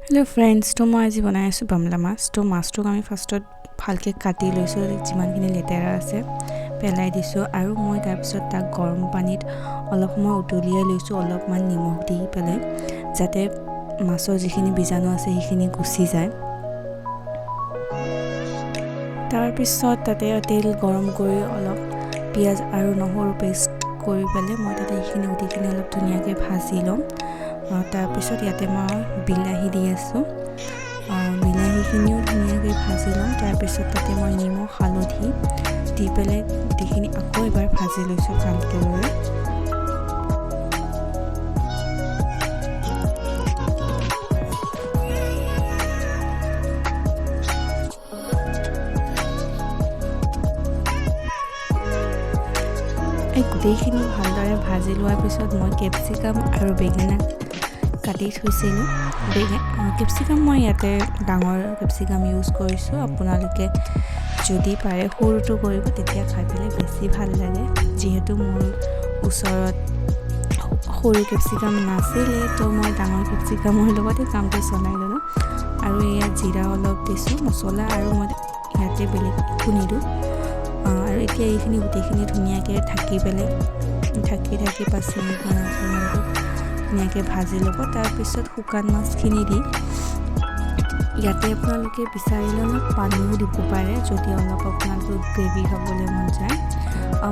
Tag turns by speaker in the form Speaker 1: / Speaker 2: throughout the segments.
Speaker 1: Hello friends, तो मैं आज बनाई आसो बामला माछ। तो माछटुक आमी फार्स्टत भालके काटि लैसो, जिमानखिनि लेतेरा आछे पेलाई दिसो आरो मैं तार पिছত ताक गरम पानीत अलप समय उतलियाइ लैसो, अलपमान निमख दि पेলাই जाते माछर जिखिनि बीजाणु आछे हिखिनि गुचि जाय। तार पिছত ताते तेल गरम करि अलप पियाज आरो নহৰু पेस्ट करि पेলাই मैं ताते हिखिनि गुटिखिनि अलप धुनियाके भाजी लम। तार पिছত याते मैं बिलाही दि आसो, बिलाहीखिनिও धुनियाके भाजी लम। तार पिছত ताते मैं निमख हालधि दि पेলাই गुटिखिनि আকৌ এবাৰ भाजी लैसो भालके। গোটেইখিনি ভালদৰে ভাজি লোৱাৰ পিছত মই কেপচিকাম আৰু বেঙেনা কাটি থৈছিলোঁ। কেপচিকাম মই ইয়াতে ডাঙৰ কেপচিকাম ইউজ কৰিছোঁ, আপোনালোকে যদি পাৰে সৰুটো কৰিব, তেতিয়া খাই পেলাই বেছি ভাল লাগে। যিহেতু মোৰ ওচৰত সৰু কেপচিকাম নাছিলে, তো মই ডাঙৰ কেপচিকামৰ লগতে কামটো চলাই ল'লোঁ। আৰু ইয়াত জিৰা অলপ দিছোঁ, মছলা আৰু মই ইয়াতে বেলেগ একো নিদিওঁ। আৰু এতিয়া এইখিনি গোটেইখিনি ধুনীয়াকৈ ঢাকি পেলাই ঢাকি 5 মিনিটমান ধুনীয়াকৈ ভাজি ল'ব। তাৰপিছত শুকান মাছখিনি দি ইয়াতে আপোনালোকে বিচাৰিলে অলপ পানীও দিব পাৰে, যদি অলপ আপোনালোকক গ্ৰেভি খাবলৈ মন যায়।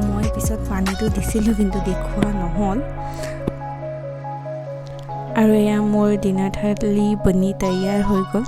Speaker 1: মই পিছত পানীটো দিছিলোঁ, কিন্তু দেখুওৱা নহ'ল। আৰু এয়া মোৰ ডিনাৰ থালি বনি তৈয়াৰ হৈ গ'ল।